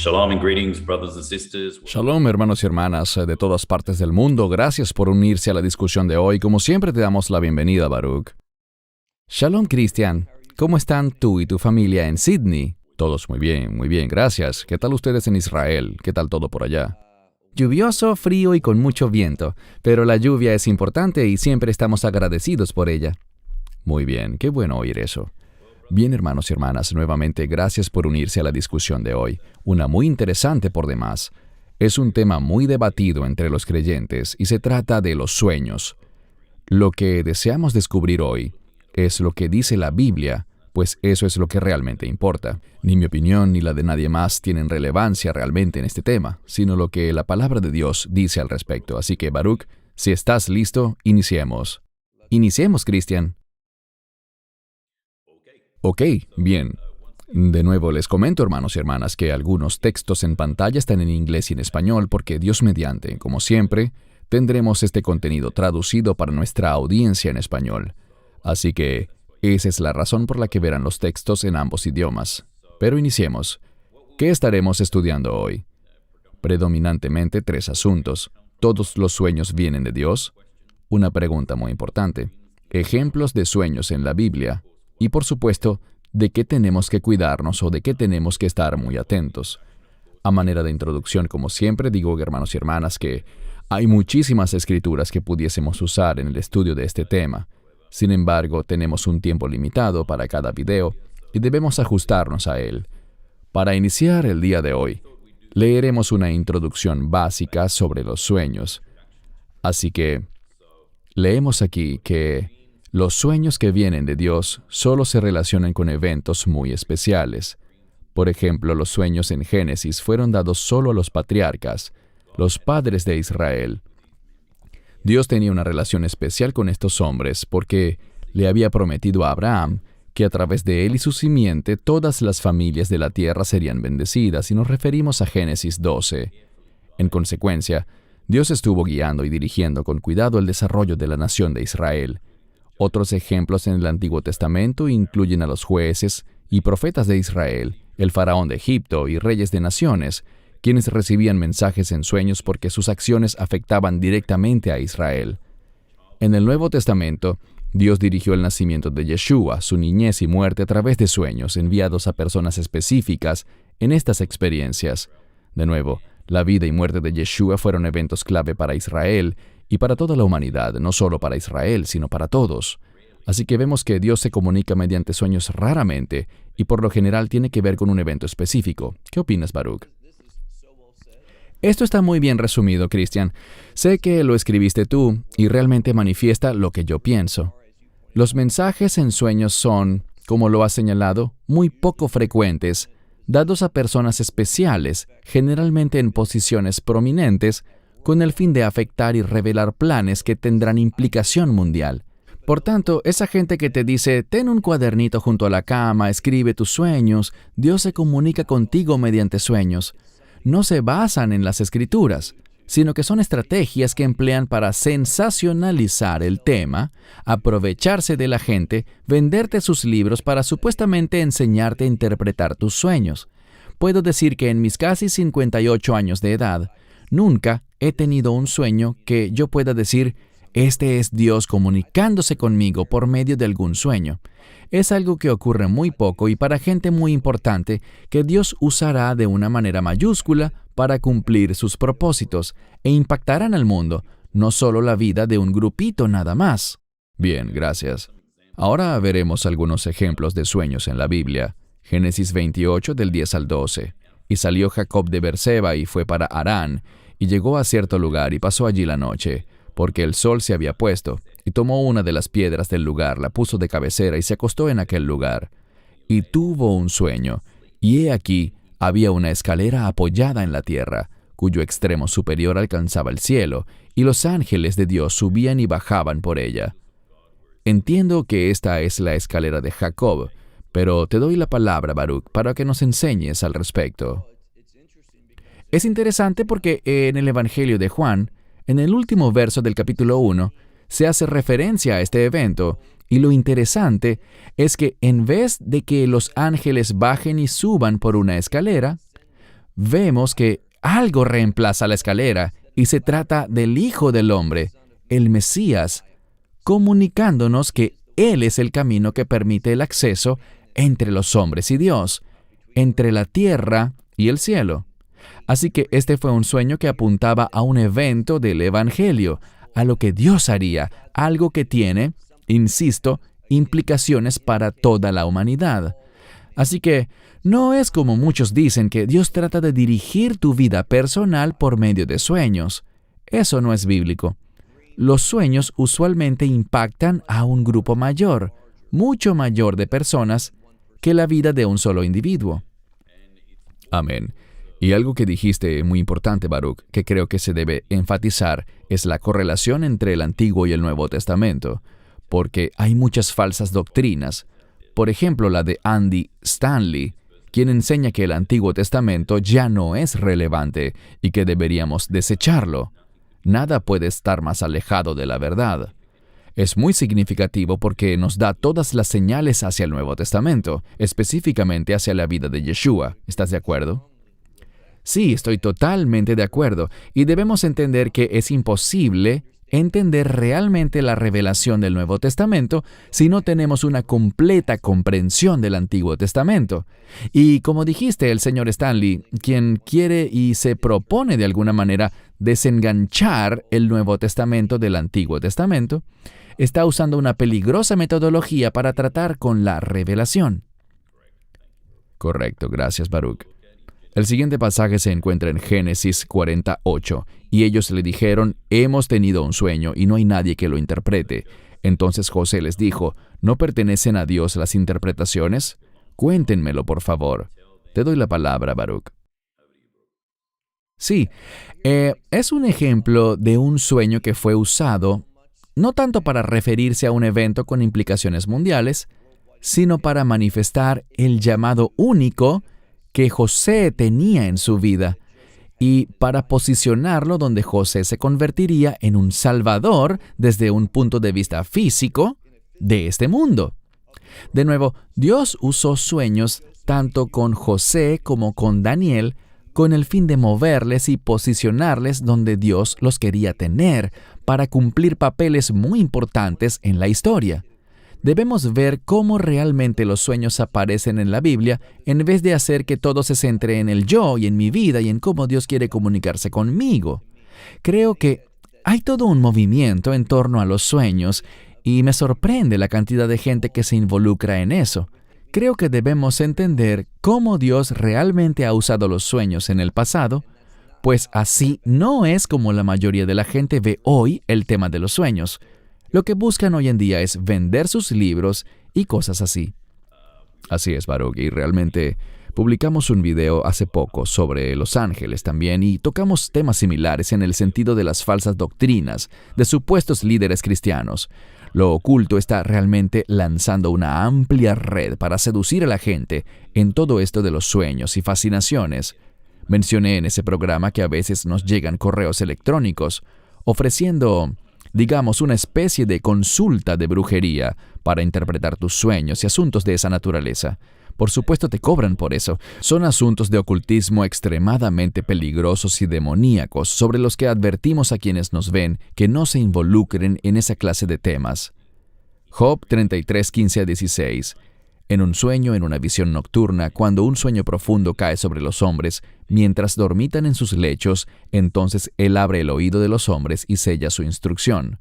Shalom and greetings, brothers and sisters. Shalom, hermanos y hermanas de todas partes del mundo. Gracias por unirse a la discusión de hoy. Como siempre, te damos la bienvenida, Baruch. Shalom, Cristian. ¿Cómo están tú y tu familia en Sydney? Todos muy bien, gracias. ¿Qué tal ustedes en Israel? ¿Qué tal todo por allá? Lluvioso, frío y con mucho viento, pero la lluvia es importante y siempre estamos agradecidos por ella. Muy bien, qué bueno oír eso. Bien, hermanos y hermanas, nuevamente gracias por unirse a la discusión de hoy, una muy interesante por demás. Es un tema muy debatido entre los creyentes y se trata de los sueños. Lo que deseamos descubrir hoy es lo que dice la Biblia, pues eso es lo que realmente importa. Ni mi opinión ni la de nadie más tienen relevancia realmente en este tema, sino lo que la palabra de Dios dice al respecto. Así que, Baruch, si estás listo, iniciemos. Iniciemos, Cristian. Ok, bien. De nuevo les comento, hermanos y hermanas, que algunos textos en pantalla están en inglés y en español porque Dios mediante, como siempre, tendremos este contenido traducido para nuestra audiencia en español. Así que esa es la razón por la que verán los textos en ambos idiomas. Pero iniciemos. ¿Qué estaremos estudiando hoy? Predominantemente 3 asuntos. ¿Todos los sueños vienen de Dios? Una pregunta muy importante. Ejemplos de sueños en la Biblia. Y por supuesto, ¿de qué tenemos que cuidarnos o de qué tenemos que estar muy atentos? A manera de introducción, como siempre, digo, hermanos y hermanas, que hay muchísimas escrituras que pudiésemos usar en el estudio de este tema. Sin embargo, tenemos un tiempo limitado para cada video y debemos ajustarnos a él. Para iniciar el día de hoy, leeremos una introducción básica sobre los sueños. Así que, leemos aquí que los sueños que vienen de Dios solo se relacionan con eventos muy especiales. Por ejemplo, los sueños en Génesis fueron dados solo a los patriarcas, los padres de Israel. Dios tenía una relación especial con estos hombres porque le había prometido a Abraham que a través de él y su simiente todas las familias de la tierra serían bendecidas, y nos referimos a Génesis 12. En consecuencia, Dios estuvo guiando y dirigiendo con cuidado el desarrollo de la nación de Israel. Otros ejemplos en el Antiguo Testamento incluyen a los jueces y profetas de Israel, el faraón de Egipto y reyes de naciones, quienes recibían mensajes en sueños porque sus acciones afectaban directamente a Israel. En el Nuevo Testamento, Dios dirigió el nacimiento de Yeshua, su niñez y muerte a través de sueños enviados a personas específicas en estas experiencias. De nuevo, la vida y muerte de Yeshua fueron eventos clave para Israel y para toda la humanidad, no solo para Israel, sino para todos. Así que vemos que Dios se comunica mediante sueños raramente y por lo general tiene que ver con un evento específico. ¿Qué opinas, Baruch? Esto está muy bien resumido, Cristian. Sé que lo escribiste tú y realmente manifiesta lo que yo pienso. Los mensajes en sueños son, como lo has señalado, muy poco frecuentes, dados a personas especiales, generalmente en posiciones prominentes, con el fin de afectar y revelar planes que tendrán implicación mundial. Por tanto, esa gente que te dice, ten un cuadernito junto a la cama, escribe tus sueños, Dios se comunica contigo mediante sueños, no se basan en las Escrituras, sino que son estrategias que emplean para sensacionalizar el tema, aprovecharse de la gente, venderte sus libros para supuestamente enseñarte a interpretar tus sueños. Puedo decir que en mis casi 58 años de edad, nunca he tenido un sueño que yo pueda decir, este es Dios comunicándose conmigo por medio de algún sueño. Es algo que ocurre muy poco y para gente muy importante que Dios usará de una manera mayúscula para cumplir sus propósitos e impactarán al mundo, no solo la vida de un grupito nada más. Bien, gracias. Ahora veremos algunos ejemplos de sueños en la Biblia. Génesis 28 del 10 al 12. Y salió Jacob de Berseba y fue para Harán, y llegó a cierto lugar y pasó allí la noche, porque el sol se había puesto, y tomó una de las piedras del lugar, la puso de cabecera y se acostó en aquel lugar. Y tuvo un sueño, y he aquí, había una escalera apoyada en la tierra, cuyo extremo superior alcanzaba el cielo, y los ángeles de Dios subían y bajaban por ella. Entiendo que esta es la escalera de Jacob, pero te doy la palabra, Baruch, para que nos enseñes al respecto. Es interesante porque en el Evangelio de Juan, en el último verso del capítulo 1, se hace referencia a este evento, y lo interesante es que en vez de que los ángeles bajen y suban por una escalera, vemos que algo reemplaza la escalera y se trata del Hijo del Hombre, el Mesías, comunicándonos que Él es el camino que permite el acceso entre los hombres y Dios, entre la tierra y el cielo. Así que este fue un sueño que apuntaba a un evento del Evangelio, a lo que Dios haría, algo que tiene, insisto, implicaciones para toda la humanidad. Así que no es como muchos dicen que Dios trata de dirigir tu vida personal por medio de sueños. Eso no es bíblico. Los sueños usualmente impactan a un grupo mayor, mucho mayor de personas que la vida de un solo individuo. Amén. Y algo que dijiste muy importante, Baruch, que creo que se debe enfatizar, es la correlación entre el Antiguo y el Nuevo Testamento, porque hay muchas falsas doctrinas. Por ejemplo, la de Andy Stanley, quien enseña que el Antiguo Testamento ya no es relevante y que deberíamos desecharlo. Nada puede estar más alejado de la verdad. Es muy significativo porque nos da todas las señales hacia el Nuevo Testamento, específicamente hacia la vida de Yeshua. ¿Estás de acuerdo? Sí, estoy totalmente de acuerdo, y debemos entender que es imposible entender realmente la revelación del Nuevo Testamento si no tenemos una completa comprensión del Antiguo Testamento. Y como dijiste, el señor Stanley, quien quiere y se propone de alguna manera desenganchar el Nuevo Testamento del Antiguo Testamento, está usando una peligrosa metodología para tratar con la revelación. Correcto, gracias, Baruch. El siguiente pasaje se encuentra en Génesis 48, y ellos le dijeron, hemos tenido un sueño y no hay nadie que lo interprete. Entonces José les dijo, ¿no pertenecen a Dios las interpretaciones? Cuéntenmelo, por favor. Te doy la palabra, Baruch. Sí, es un ejemplo de un sueño que fue usado no tanto para referirse a un evento con implicaciones mundiales, sino para manifestar el llamado único que José tenía en su vida, y para posicionarlo donde José se convertiría en un salvador desde un punto de vista físico de este mundo. De nuevo, Dios usó sueños tanto con José como con Daniel con el fin de moverles y posicionarles donde Dios los quería tener para cumplir papeles muy importantes en la historia. Debemos ver cómo realmente los sueños aparecen en la Biblia en vez de hacer que todo se centre en el yo y en mi vida y en cómo Dios quiere comunicarse conmigo. Creo que hay todo un movimiento en torno a los sueños y me sorprende la cantidad de gente que se involucra en eso. Creo que debemos entender cómo Dios realmente ha usado los sueños en el pasado, pues así no es como la mayoría de la gente ve hoy el tema de los sueños. Lo que buscan hoy en día es vender sus libros y cosas así. Así es, Baruch, y realmente publicamos un video hace poco sobre los ángeles también y tocamos temas similares en el sentido de las falsas doctrinas de supuestos líderes cristianos. Lo oculto está realmente lanzando una amplia red para seducir a la gente en todo esto de los sueños y fascinaciones. Mencioné en ese programa que a veces nos llegan correos electrónicos ofreciendo, digamos, una especie de consulta de brujería para interpretar tus sueños y asuntos de esa naturaleza. Por supuesto te cobran por eso. Son asuntos de ocultismo extremadamente peligrosos y demoníacos sobre los que advertimos a quienes nos ven que no se involucren en esa clase de temas. Job 33, 15-16. En un sueño, en una visión nocturna, cuando un sueño profundo cae sobre los hombres, mientras dormitan en sus lechos, entonces Él abre el oído de los hombres y sella su instrucción.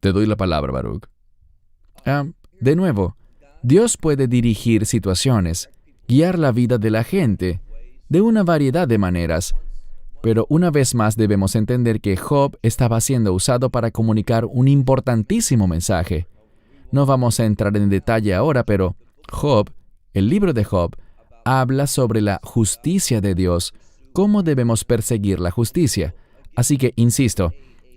Te doy la palabra, Baruch. De nuevo, Dios puede dirigir situaciones, guiar la vida de la gente, de una variedad de maneras. Pero una vez más debemos entender que Job estaba siendo usado para comunicar un importantísimo mensaje. No vamos a entrar en detalle ahora, pero Job, el libro de Job, habla sobre la justicia de Dios, cómo debemos perseguir la justicia. Así que, insisto,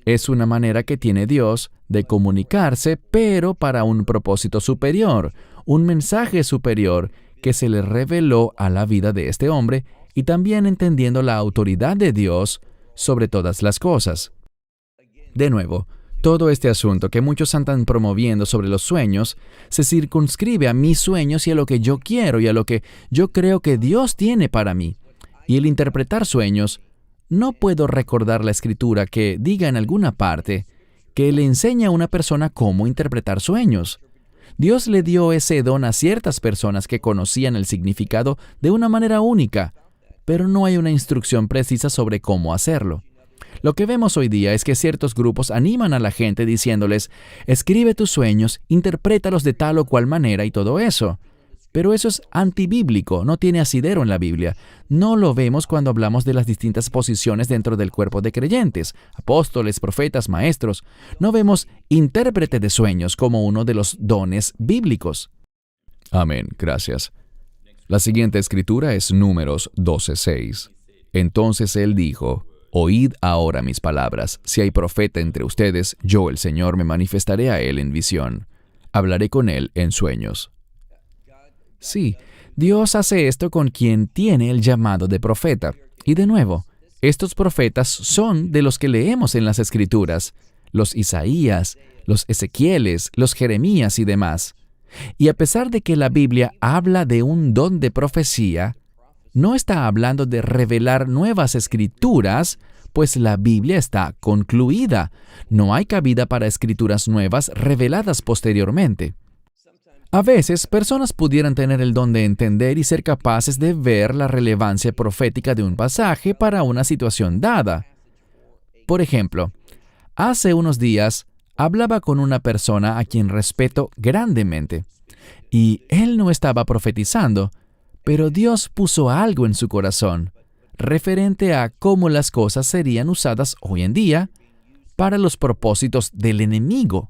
es una manera que tiene Dios de comunicarse, pero para un propósito superior, un mensaje superior que se le reveló a la vida de este hombre y también entendiendo la autoridad de Dios sobre todas las cosas. De nuevo, Todo este asunto que muchos andan promoviendo sobre los sueños se circunscribe a mis sueños y a lo que yo quiero y a lo que yo creo que Dios tiene para mí. Y el interpretar sueños, no puedo recordar la escritura que diga en alguna parte que le enseña a una persona cómo interpretar sueños. Dios le dio ese don a ciertas personas que conocían el significado de una manera única, pero no hay una instrucción precisa sobre cómo hacerlo. Lo que vemos hoy día es que ciertos grupos animan a la gente diciéndoles, escribe tus sueños, interprétalos de tal o cual manera y todo eso. Pero eso es antibíblico, no tiene asidero en la Biblia. No lo vemos cuando hablamos de las distintas posiciones dentro del cuerpo de creyentes, apóstoles, profetas, maestros. No vemos intérprete de sueños como uno de los dones bíblicos. Amén, gracias. La siguiente escritura es Números 12:6. Entonces él dijo, oíd ahora mis palabras. Si hay profeta entre ustedes, yo, el Señor, me manifestaré a él en visión. Hablaré con él en sueños. Sí, Dios hace esto con quien tiene el llamado de profeta. Y de nuevo, estos profetas son de los que leemos en las Escrituras, los Isaías, los Ezequieles, los Jeremías y demás. Y a pesar de que la Biblia habla de un don de profecía, no está hablando de revelar nuevas escrituras, pues la Biblia está concluida. No hay cabida para escrituras nuevas reveladas posteriormente. A veces, personas pudieran tener el don de entender y ser capaces de ver la relevancia profética de un pasaje para una situación dada. Por ejemplo, hace unos días hablaba con una persona a quien respeto grandemente, y él no estaba profetizando, pero Dios puso algo en su corazón, referente a cómo las cosas serían usadas hoy en día para los propósitos del enemigo.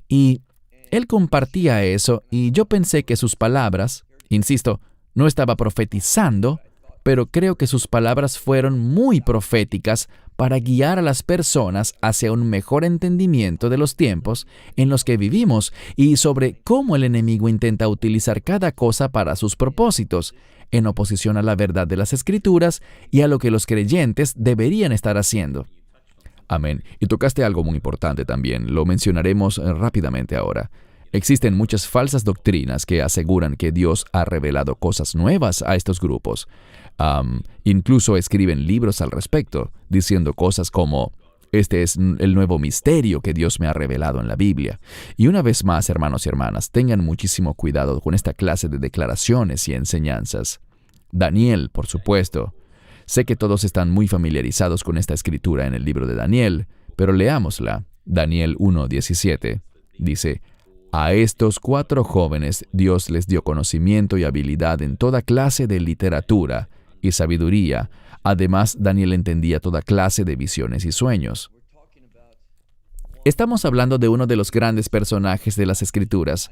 Y él compartía eso y yo pensé que sus palabras, insisto, no estaba profetizando, pero creo que sus palabras fueron muy proféticas para guiar a las personas hacia un mejor entendimiento de los tiempos en los que vivimos y sobre cómo el enemigo intenta utilizar cada cosa para sus propósitos, en oposición a la verdad de las Escrituras y a lo que los creyentes deberían estar haciendo. Amén. Y tocaste algo muy importante también. Lo mencionaremos rápidamente ahora. Existen muchas falsas doctrinas que aseguran que Dios ha revelado cosas nuevas a estos grupos. Incluso escriben libros al respecto, diciendo cosas como, este es el nuevo misterio que Dios me ha revelado en la Biblia. Y una vez más, hermanos y hermanas, tengan muchísimo cuidado con esta clase de declaraciones y enseñanzas. Daniel, por supuesto. Sé que todos están muy familiarizados con esta escritura en el libro de Daniel, pero leámosla. Daniel 1:17 dice, a estos 4 jóvenes Dios les dio conocimiento y habilidad en toda clase de literatura y sabiduría. Además, Daniel entendía toda clase de visiones y sueños. Estamos hablando de uno de los grandes personajes de las Escrituras,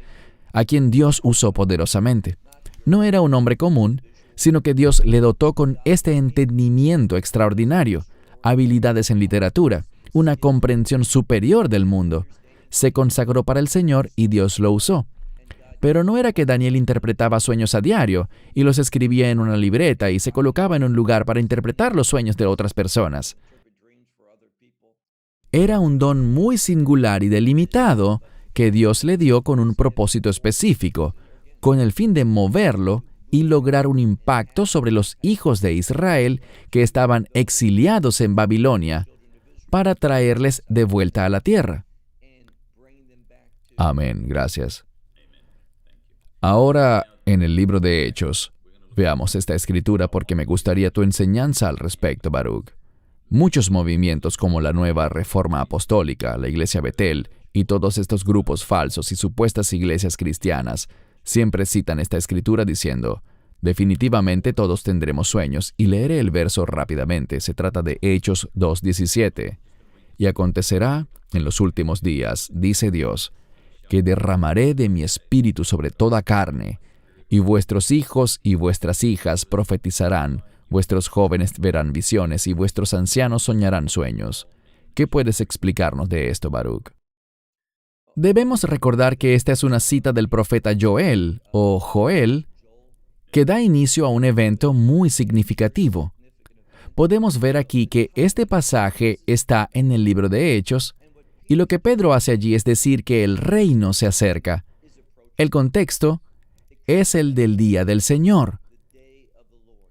a quien Dios usó poderosamente. No era un hombre común, sino que Dios le dotó con este entendimiento extraordinario, habilidades en literatura, una comprensión superior del mundo. Se consagró para el Señor y Dios lo usó. Pero no era que Daniel interpretaba sueños a diario y los escribía en una libreta y se colocaba en un lugar para interpretar los sueños de otras personas. Era un don muy singular y delimitado que Dios le dio con un propósito específico, con el fin de moverlo y lograr un impacto sobre los hijos de Israel que estaban exiliados en Babilonia para traerles de vuelta a la tierra. Amén, gracias. Ahora, en el libro de Hechos, veamos esta escritura porque me gustaría tu enseñanza al respecto, Baruch. Muchos movimientos como la Nueva Reforma Apostólica, la Iglesia Betel y todos estos grupos falsos y supuestas iglesias cristianas siempre citan esta escritura diciendo, definitivamente todos tendremos sueños, y leeré el verso rápidamente. Se trata de Hechos 2:17. Y acontecerá en los últimos días, dice Dios, que derramaré de mi espíritu sobre toda carne, y vuestros hijos y vuestras hijas profetizarán, vuestros jóvenes verán visiones y vuestros ancianos soñarán sueños. ¿Qué puedes explicarnos de esto, Baruch? Debemos recordar que esta es una cita del profeta Joel, o Joel, que da inicio a un evento muy significativo. Podemos ver aquí que este pasaje está en el libro de Hechos, Y lo que Pedro hace allí es decir que el reino se acerca. El contexto es el del día del Señor.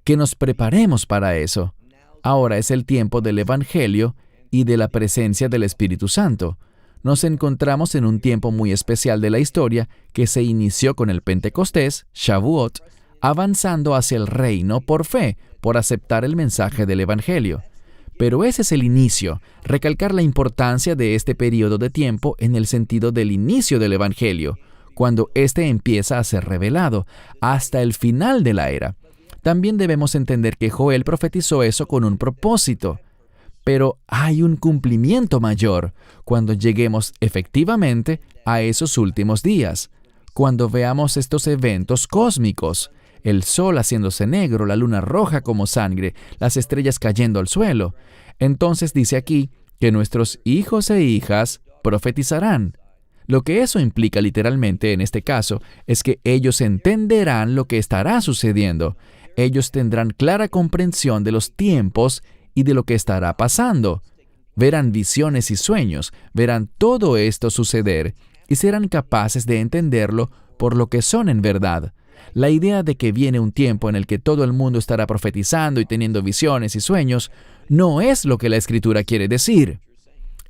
Que nos preparemos para eso. Ahora es el tiempo del Evangelio y de la presencia del Espíritu Santo. Nos encontramos en un tiempo muy especial de la historia que se inició con el Pentecostés, Shavuot, avanzando hacia el reino por fe, por aceptar el mensaje del Evangelio. Pero ese es el inicio, recalcar la importancia de este periodo de tiempo en el sentido del inicio del Evangelio, cuando éste empieza a ser revelado, hasta el final de la era. También debemos entender que Joel profetizó eso con un propósito. Pero hay un cumplimiento mayor cuando lleguemos efectivamente a esos últimos días, cuando veamos estos eventos cósmicos, el sol haciéndose negro, la luna roja como sangre, las estrellas cayendo al suelo. Entonces dice aquí que nuestros hijos e hijas profetizarán. Lo que eso implica literalmente en este caso es que ellos entenderán lo que estará sucediendo. Ellos tendrán clara comprensión de los tiempos y de lo que estará pasando. Verán visiones y sueños, verán todo esto suceder y serán capaces de entenderlo por lo que son en verdad. La idea de que viene un tiempo en el que todo el mundo estará profetizando y teniendo visiones y sueños no es lo que la Escritura quiere decir.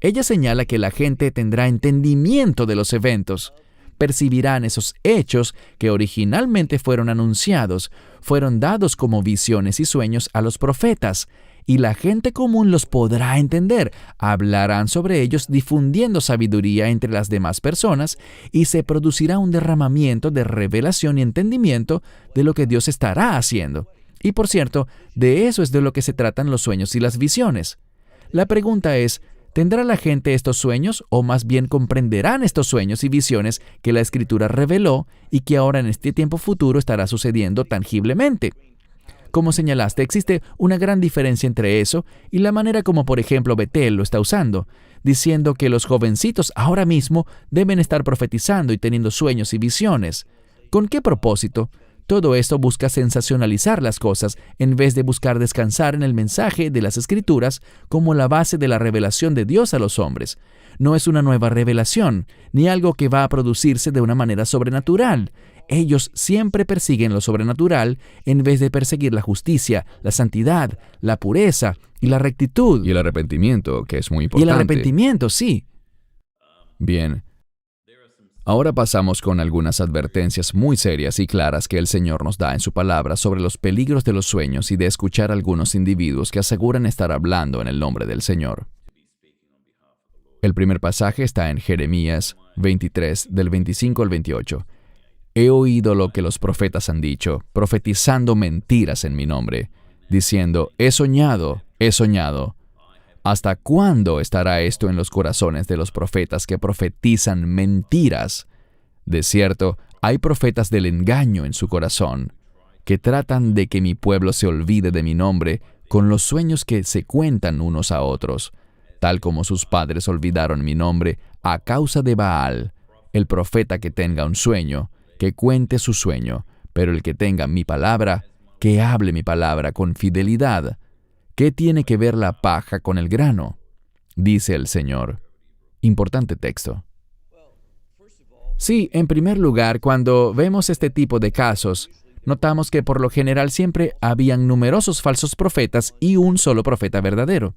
Ella señala que la gente tendrá entendimiento de los eventos. Percibirán esos hechos que originalmente fueron anunciados, fueron dados como visiones y sueños a los profetas, y la gente común los podrá entender. Hablarán sobre ellos difundiendo sabiduría entre las demás personas y se producirá un derramamiento de revelación y entendimiento de lo que Dios estará haciendo. Y por cierto, de eso es de lo que se tratan los sueños y las visiones. La pregunta es, ¿tendrá la gente estos sueños o más bien comprenderán estos sueños y visiones que la Escritura reveló y que ahora en este tiempo futuro estará sucediendo tangiblemente? Como señalaste, existe una gran diferencia entre eso y la manera como, por ejemplo, Betel lo está usando, diciendo que los jovencitos ahora mismo deben estar profetizando y teniendo sueños y visiones. ¿Con qué propósito? Todo esto busca sensacionalizar las cosas en vez de buscar descansar en el mensaje de las Escrituras como la base de la revelación de Dios a los hombres. No es una nueva revelación, ni algo que va a producirse de una manera sobrenatural. Ellos siempre persiguen lo sobrenatural en vez de perseguir la justicia, la santidad, la pureza y la rectitud. Y el arrepentimiento, que es muy importante. Y el arrepentimiento, sí. Bien. Ahora pasamos con algunas advertencias muy serias y claras que el Señor nos da en su palabra sobre los peligros de los sueños y de escuchar a algunos individuos que aseguran estar hablando en el nombre del Señor. El primer pasaje está en Jeremías 23, del 25 al 28. He oído lo que los profetas han dicho, profetizando mentiras en mi nombre, diciendo, he soñado, he soñado. ¿Hasta cuándo estará esto en los corazones de los profetas que profetizan mentiras? De cierto, hay profetas del engaño en su corazón, que tratan de que mi pueblo se olvide de mi nombre con los sueños que se cuentan unos a otros, tal como sus padres olvidaron mi nombre a causa de Baal. El profeta que tenga un sueño, que cuente su sueño, pero el que tenga mi palabra, que hable mi palabra con fidelidad. ¿Qué tiene que ver la paja con el grano? Dice el Señor. Importante texto. Sí, en primer lugar, cuando vemos este tipo de casos, notamos que por lo general siempre habían numerosos falsos profetas y un solo profeta verdadero.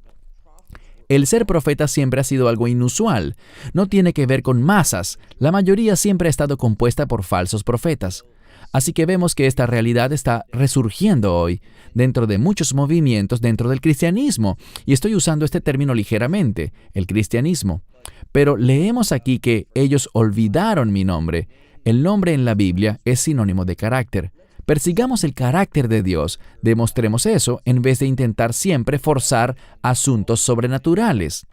El ser profeta siempre ha sido algo inusual. No tiene que ver con masas. La mayoría siempre ha estado compuesta por falsos profetas. Así que vemos que esta realidad está resurgiendo hoy dentro de muchos movimientos dentro del cristianismo. Y estoy usando este término ligeramente, el cristianismo. Pero leemos aquí que ellos olvidaron mi nombre. El nombre en la Biblia es sinónimo de carácter. Persigamos el carácter de Dios, demostremos eso en vez de intentar siempre forzar asuntos sobrenaturales.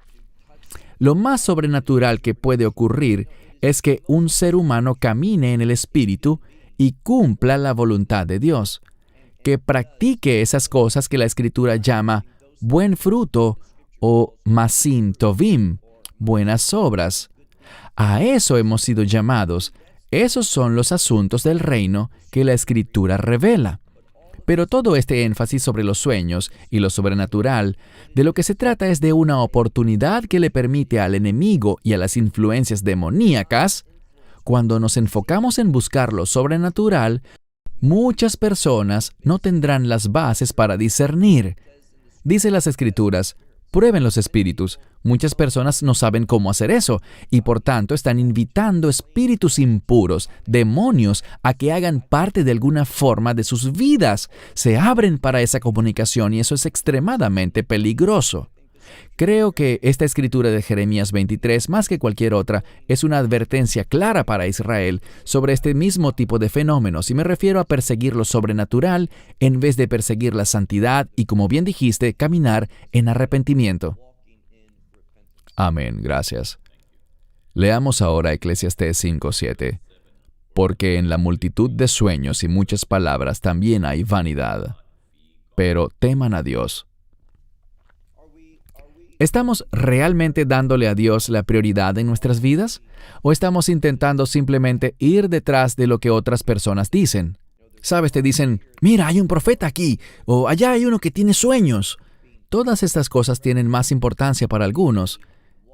Lo más sobrenatural que puede ocurrir es que un ser humano camine en el Espíritu y cumpla la voluntad de Dios, que practique esas cosas que la Escritura llama buen fruto o masim tovim, buenas obras. A eso hemos sido llamados. Esos son los asuntos del reino que la Escritura revela. Pero todo este énfasis sobre los sueños y lo sobrenatural, de lo que se trata es de una oportunidad que le permite al enemigo y a las influencias demoníacas. Cuando nos enfocamos en buscar lo sobrenatural, muchas personas no tendrán las bases para discernir. Dice las Escrituras, prueben los espíritus. Muchas personas no saben cómo hacer eso y por tanto están invitando espíritus impuros, demonios, a que hagan parte de alguna forma de sus vidas. Se abren para esa comunicación y eso es extremadamente peligroso. Creo que esta escritura de Jeremías 23, más que cualquier otra, es una advertencia clara para Israel sobre este mismo tipo de fenómenos, y me refiero a perseguir lo sobrenatural en vez de perseguir la santidad y, como bien dijiste, caminar en arrepentimiento. Amén, gracias. Leamos ahora Eclesiastés 5:7. Porque en la multitud de sueños y muchas palabras también hay vanidad, pero teman a Dios. ¿Estamos realmente dándole a Dios la prioridad en nuestras vidas? ¿O estamos intentando simplemente ir detrás de lo que otras personas dicen? ¿Sabes? Te dicen, mira, hay un profeta aquí, o allá hay uno que tiene sueños. Todas estas cosas tienen más importancia para algunos,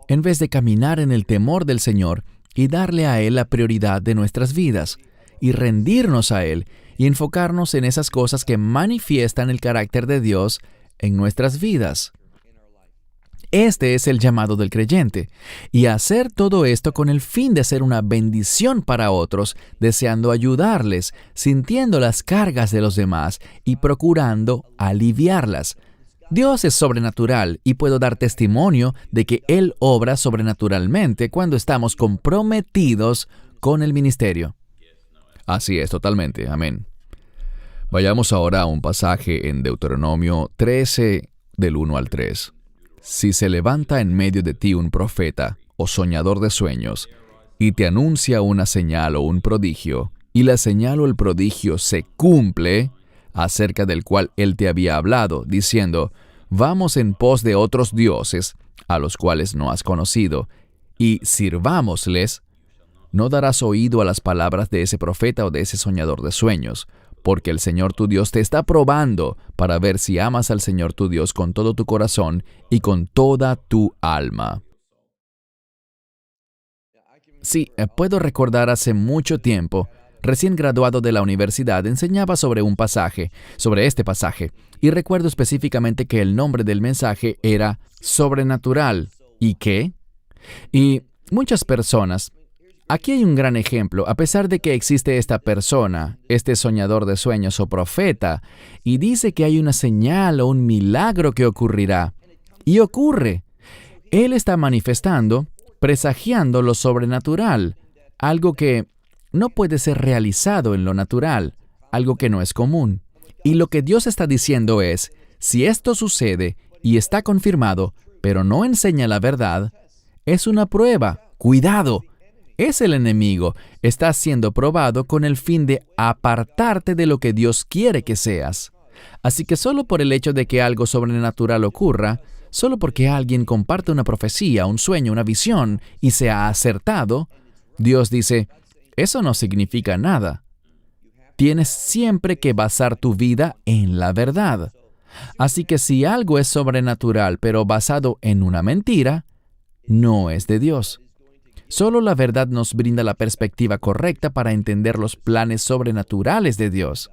en vez de caminar en el temor del Señor y darle a Él la prioridad de nuestras vidas, y rendirnos a Él, y enfocarnos en esas cosas que manifiestan el carácter de Dios en nuestras vidas. Este es el llamado del creyente, y hacer todo esto con el fin de ser una bendición para otros, deseando ayudarles, sintiendo las cargas de los demás y procurando aliviarlas. Dios es sobrenatural y puedo dar testimonio de que Él obra sobrenaturalmente cuando estamos comprometidos con el ministerio. Así es, totalmente. Amén. Vayamos ahora a un pasaje en Deuteronomio 13, del 1 al 3. Si se levanta en medio de ti un profeta o soñador de sueños, y te anuncia una señal o un prodigio, y la señal o el prodigio se cumple, acerca del cual él te había hablado, diciendo, vamos en pos de otros dioses, a los cuales no has conocido, y sirvámosles, no darás oído a las palabras de ese profeta o de ese soñador de sueños, porque el Señor tu Dios te está probando para ver si amas al Señor tu Dios con todo tu corazón y con toda tu alma. Sí, puedo recordar hace mucho tiempo, recién graduado de la universidad, enseñaba sobre este pasaje, y recuerdo específicamente que el nombre del mensaje era sobrenatural. ¿Y qué? Y muchas personas... Aquí hay un gran ejemplo, a pesar de que existe esta persona, este soñador de sueños o profeta, y dice que hay una señal o un milagro que ocurrirá. Y ocurre. Él está manifestando, presagiando lo sobrenatural, algo que no puede ser realizado en lo natural, algo que no es común. Y lo que Dios está diciendo es, si esto sucede y está confirmado, pero no enseña la verdad, es una prueba. ¡Cuidado! Es el enemigo. Está siendo probado con el fin de apartarte de lo que Dios quiere que seas. Así que solo por el hecho de que algo sobrenatural ocurra, solo porque alguien comparte una profecía, un sueño, una visión y se ha acertado, Dios dice, eso no significa nada. Tienes siempre que basar tu vida en la verdad. Así que si algo es sobrenatural pero basado en una mentira, no es de Dios. Solo la verdad nos brinda la perspectiva correcta para entender los planes sobrenaturales de Dios.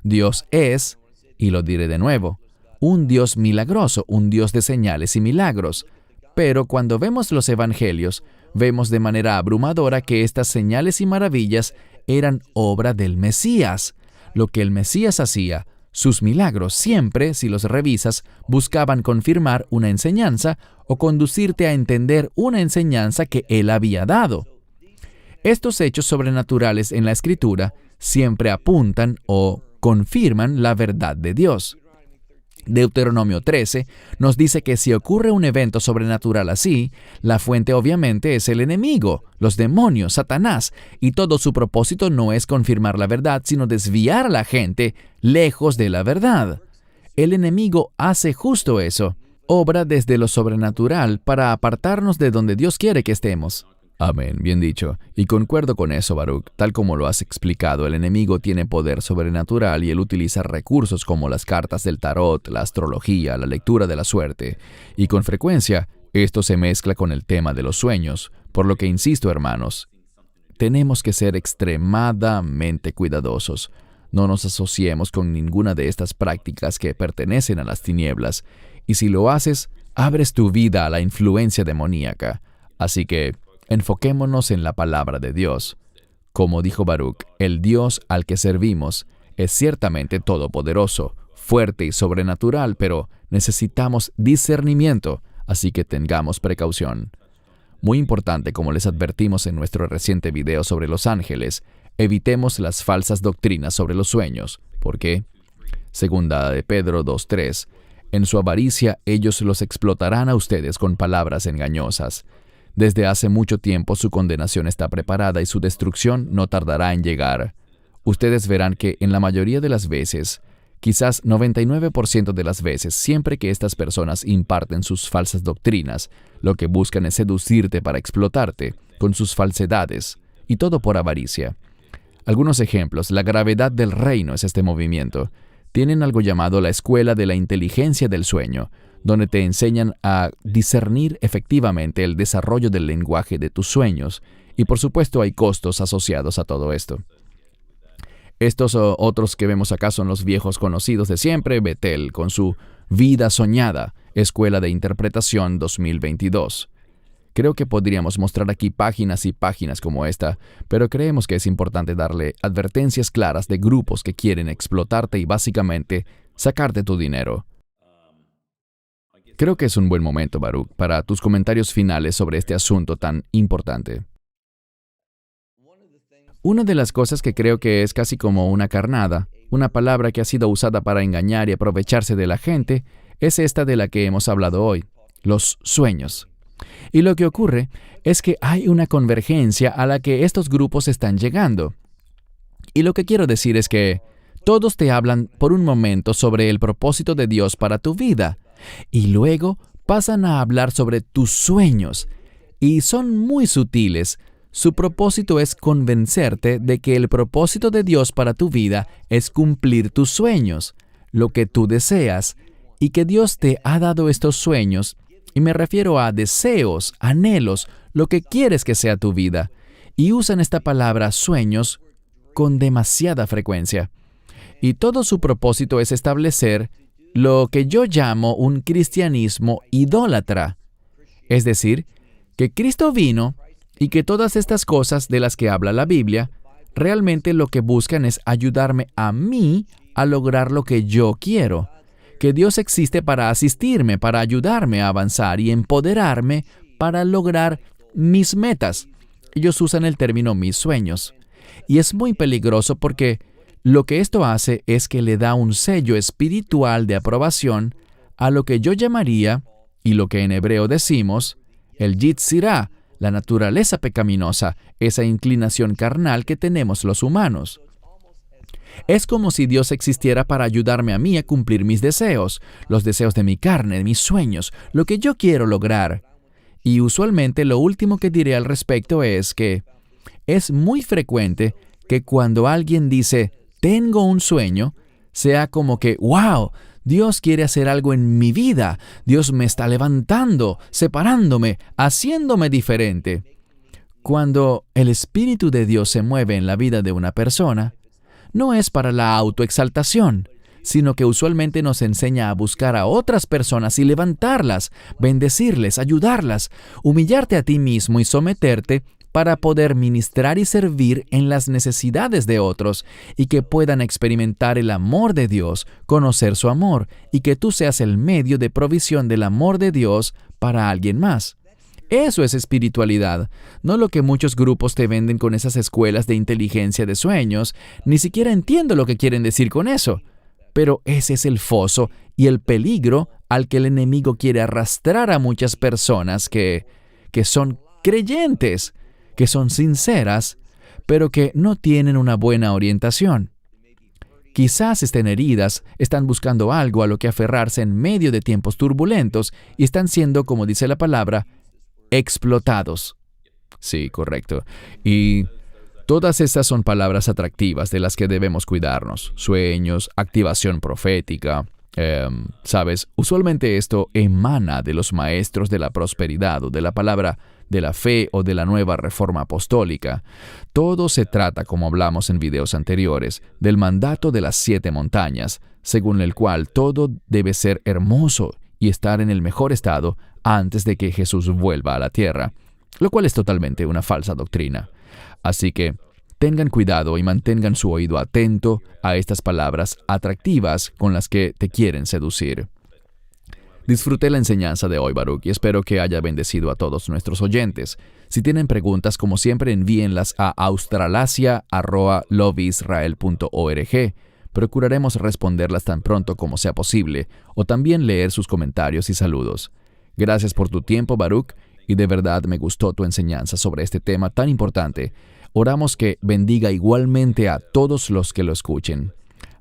Dios es, y lo diré de nuevo, un Dios milagroso, un Dios de señales y milagros. Pero cuando vemos los evangelios, vemos de manera abrumadora que estas señales y maravillas eran obra del Mesías. Lo que el Mesías hacía, sus milagros siempre, si los revisas, buscaban confirmar una enseñanza o conducirte a entender una enseñanza que Él había dado. Estos hechos sobrenaturales en la Escritura siempre apuntan o confirman la verdad de Dios. Deuteronomio 13 nos dice que si ocurre un evento sobrenatural así, la fuente obviamente es el enemigo, los demonios, Satanás, y todo su propósito no es confirmar la verdad, sino desviar a la gente lejos de la verdad. El enemigo hace justo eso, obra desde lo sobrenatural para apartarnos de donde Dios quiere que estemos. Amén, bien dicho. Y concuerdo con eso, Baruch. Tal como lo has explicado, el enemigo tiene poder sobrenatural y él utiliza recursos como las cartas del tarot, la astrología, la lectura de la suerte. Y con frecuencia, esto se mezcla con el tema de los sueños. Por lo que insisto, hermanos, tenemos que ser extremadamente cuidadosos. No nos asociemos con ninguna de estas prácticas que pertenecen a las tinieblas. Y si lo haces, abres tu vida a la influencia demoníaca. Así que enfoquémonos en la palabra de Dios. Como dijo Baruch, el Dios al que servimos es ciertamente todopoderoso, fuerte y sobrenatural, pero necesitamos discernimiento, así que tengamos precaución. Muy importante, como les advertimos en nuestro reciente video sobre los ángeles, evitemos las falsas doctrinas sobre los sueños. ¿Por qué? Segunda de Pedro 2:3. En su avaricia ellos los explotarán a ustedes con palabras engañosas. Desde hace mucho tiempo su condenación está preparada y su destrucción no tardará en llegar. Ustedes verán que en la mayoría de las veces, quizás 99% de las veces, siempre que estas personas imparten sus falsas doctrinas, lo que buscan es seducirte para explotarte con sus falsedades, y todo por avaricia. Algunos ejemplos: la gravedad del reino es este movimiento. Tienen algo llamado la escuela de la inteligencia del sueño, donde te enseñan a discernir efectivamente el desarrollo del lenguaje de tus sueños, y por supuesto hay costos asociados a todo esto. Estos otros que vemos acá son los viejos conocidos de siempre, Betel, con su Vida Soñada, Escuela de Interpretación 2022. Creo que podríamos mostrar aquí páginas y páginas como esta, pero creemos que es importante darle advertencias claras de grupos que quieren explotarte y básicamente sacarte tu dinero. Creo que es un buen momento, Baruch, para tus comentarios finales sobre este asunto tan importante. Una de las cosas que creo que es casi como una carnada, una palabra que ha sido usada para engañar y aprovecharse de la gente, es esta de la que hemos hablado hoy, los sueños. Y lo que ocurre es que hay una convergencia a la que estos grupos están llegando. Y lo que quiero decir es que todos te hablan por un momento sobre el propósito de Dios para tu vida, y luego pasan a hablar sobre tus sueños, y son muy sutiles. Su propósito es convencerte de que el propósito de Dios para tu vida es cumplir tus sueños, lo que tú deseas, y que Dios te ha dado estos sueños, y me refiero a deseos, anhelos, lo que quieres que sea tu vida, y usan esta palabra sueños con demasiada frecuencia. Y todo su propósito es establecer lo que yo llamo un cristianismo idólatra. Es decir, que Cristo vino y que todas estas cosas de las que habla la Biblia, realmente lo que buscan es ayudarme a mí a lograr lo que yo quiero. Que Dios existe para asistirme, para ayudarme a avanzar y empoderarme para lograr mis metas. Ellos usan el término mis sueños. Y es muy peligroso porque lo que esto hace es que le da un sello espiritual de aprobación a lo que yo llamaría, y lo que en hebreo decimos, el Yitzirá, la naturaleza pecaminosa, esa inclinación carnal que tenemos los humanos. Es como si Dios existiera para ayudarme a mí a cumplir mis deseos, los deseos de mi carne, mis sueños, lo que yo quiero lograr. Y usualmente lo último que diré al respecto es que es muy frecuente que cuando alguien dice, tengo un sueño, sea como que, ¡wow! Dios quiere hacer algo en mi vida. Dios me está levantando, separándome, haciéndome diferente. Cuando el Espíritu de Dios se mueve en la vida de una persona, no es para la autoexaltación, sino que usualmente nos enseña a buscar a otras personas y levantarlas, bendecirles, ayudarlas, humillarte a ti mismo y someterte para poder ministrar y servir en las necesidades de otros y que puedan experimentar el amor de Dios, conocer su amor y que tú seas el medio de provisión del amor de Dios para alguien más. Eso es espiritualidad, no lo que muchos grupos te venden con esas escuelas de inteligencia de sueños. Ni siquiera entiendo lo que quieren decir con eso. Pero ese es el foso y el peligro al que el enemigo quiere arrastrar a muchas personas que son creyentes, que son sinceras, pero que no tienen una buena orientación. Quizás estén heridas, están buscando algo a lo que aferrarse en medio de tiempos turbulentos y están siendo, como dice la palabra, explotados. Sí, correcto. Y todas estas son palabras atractivas de las que debemos cuidarnos. Sueños, activación profética. ¿Sabes? Usualmente esto emana de los maestros de la prosperidad o de la palabra de la fe o de la nueva reforma apostólica. Todo se trata, como hablamos en videos anteriores, del mandato de las 7 montañas, según el cual todo debe ser hermoso y estar en el mejor estado antes de que Jesús vuelva a la tierra, lo cual es totalmente una falsa doctrina. Así que tengan cuidado y mantengan su oído atento a estas palabras atractivas con las que te quieren seducir. Disfruté la enseñanza de hoy, Baruch, y espero que haya bendecido a todos nuestros oyentes. Si tienen preguntas, como siempre, envíenlas a australasia@loveisrael.org. Procuraremos responderlas tan pronto como sea posible, o también leer sus comentarios y saludos. Gracias por tu tiempo, Baruch, y de verdad me gustó tu enseñanza sobre este tema tan importante. Oramos que bendiga igualmente a todos los que lo escuchen.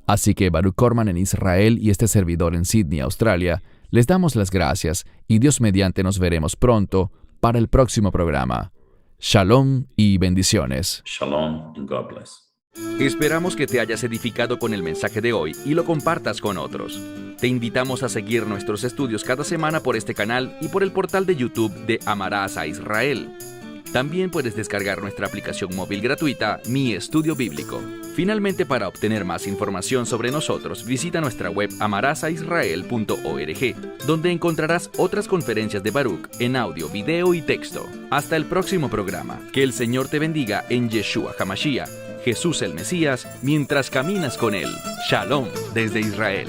Así que Baruch Corman en Israel y este servidor en Sydney, Australia, les damos las gracias y Dios mediante nos veremos pronto para el próximo programa. Shalom y bendiciones. Shalom and God bless. Esperamos que te hayas edificado con el mensaje de hoy y lo compartas con otros. Te invitamos a seguir nuestros estudios cada semana por este canal y por el portal de YouTube de Amarás a Israel. También puedes descargar nuestra aplicación móvil gratuita, Mi Estudio Bíblico. Finalmente, para obtener más información sobre nosotros, visita nuestra web amarasaisrael.org, donde encontrarás otras conferencias de Baruch en audio, video y texto. Hasta el próximo programa. Que el Señor te bendiga en Yeshua HaMashiach, Jesús el Mesías, mientras caminas con Él. Shalom desde Israel.